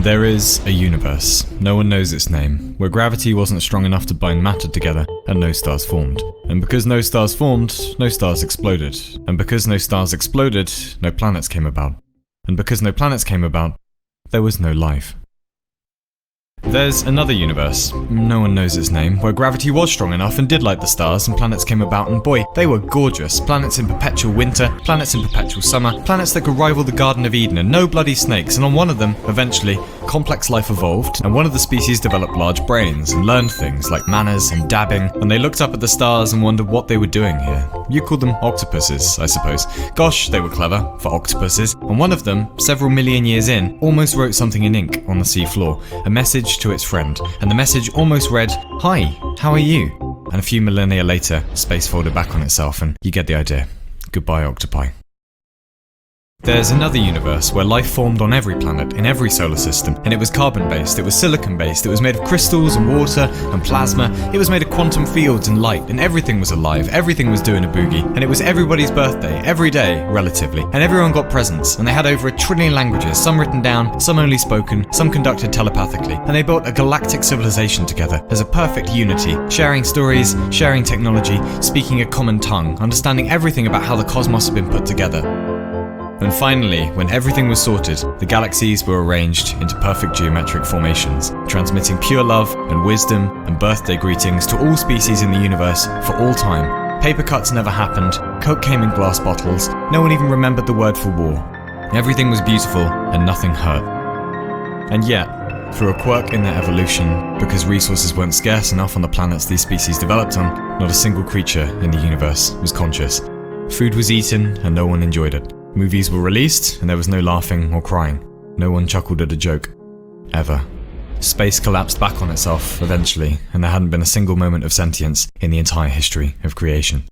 There is a universe, no one knows its name, where gravity wasn't strong enough to bind matter together and no stars formed. And because no stars formed, no stars exploded. And because no stars exploded, no planets came about. And because no planets came about, there was no life. There's another universe, no one knows its name, where gravity was strong enough and did light the stars and planets came about, and boy, they were gorgeous. Planets in perpetual winter, planets in perpetual summer, planets that could rival the Garden of Eden, and no bloody snakes. And on one of them, eventually, complex life evolved, and one of the species developed large brains and learned things like manners and dabbing, and they looked up at the stars and wondered what they were doing here. You call them octopuses, I suppose. Gosh, they were clever, for octopuses. And one of them, several million years in, almost wrote something in ink on the sea floor, a message to its friend, and the message almost read, "Hi, how are you?" And a few millennia later, space folded back on itself, and you get the idea. Goodbye, octopi. There's another universe where life formed on every planet, in every solar system, and it was carbon-based, it was silicon-based, it was made of crystals and water and plasma, it was made of quantum fields and light, and everything was alive, everything was doing a boogie, and it was everybody's birthday, every day, relatively, and everyone got presents, and they had over 1 trillion languages, some written down, some only spoken, some conducted telepathically, and they built a galactic civilization together as a perfect unity, sharing stories, sharing technology, speaking a common tongue, understanding everything about how the cosmos had been put together. And finally, when everything was sorted, the galaxies were arranged into perfect geometric formations, transmitting pure love and wisdom and birthday greetings to all species in the universe for all time. Paper cuts never happened, Coke came in glass bottles, no one even remembered the word for war. Everything was beautiful and nothing hurt. And yet, through a quirk in their evolution, because resources weren't scarce enough on the planets these species developed on, not a single creature in the universe was conscious. Food was eaten and no one enjoyed it. Movies were released, and there was no laughing or crying. No one chuckled at a joke. Ever. Space collapsed back on itself, eventually, and there hadn't been a single moment of sentience in the entire history of creation.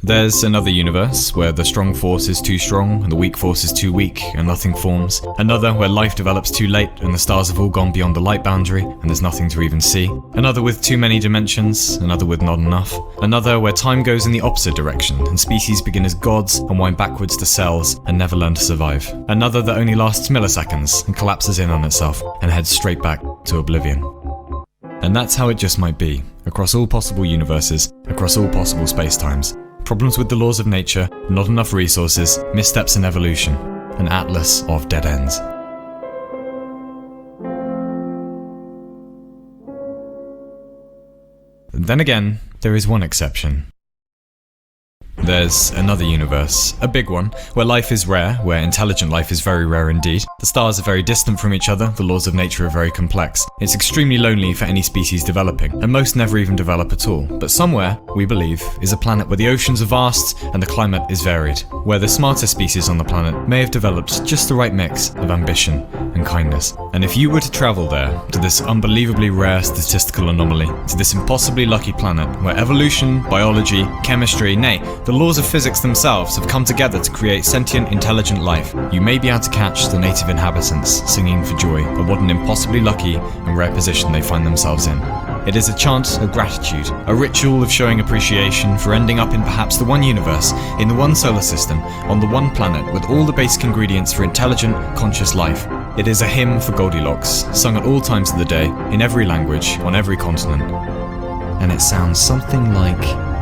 There's another universe where the strong force is too strong and the weak force is too weak and nothing forms. Another where life develops too late and the stars have all gone beyond the light boundary and there's nothing to even see. Another with too many dimensions, another with not enough. Another where time goes in the opposite direction and species begin as gods and wind backwards to cells and never learn to survive. Another that only lasts milliseconds and collapses in on itself and heads straight back to oblivion. And that's how it just might be, across all possible universes, across all possible space-times. Problems with the laws of nature, not enough resources, missteps in evolution, an atlas of dead ends. Then again, there is one exception. There's another universe, a big one, where life is rare, where intelligent life is very rare indeed. The stars are very distant from each other, the laws of nature are very complex. It's extremely lonely for any species developing, and most never even develop at all. But somewhere, we believe, is a planet where the oceans are vast and the climate is varied, where the smarter species on the planet may have developed just the right mix of ambition and kindness. And if you were to travel there, to this unbelievably rare statistical anomaly, to this impossibly lucky planet, where evolution, biology, chemistry, nay, the laws of physics themselves have come together to create sentient, intelligent life, you may be able to catch the native inhabitants singing for joy at what an impossibly lucky and rare position they find themselves in. It is a chant of gratitude, a ritual of showing appreciation for ending up in perhaps the one universe, in the one solar system, on the one planet with all the basic ingredients for intelligent, conscious life. It is a hymn for Goldilocks, sung at all times of the day, in every language, on every continent. And it sounds something like...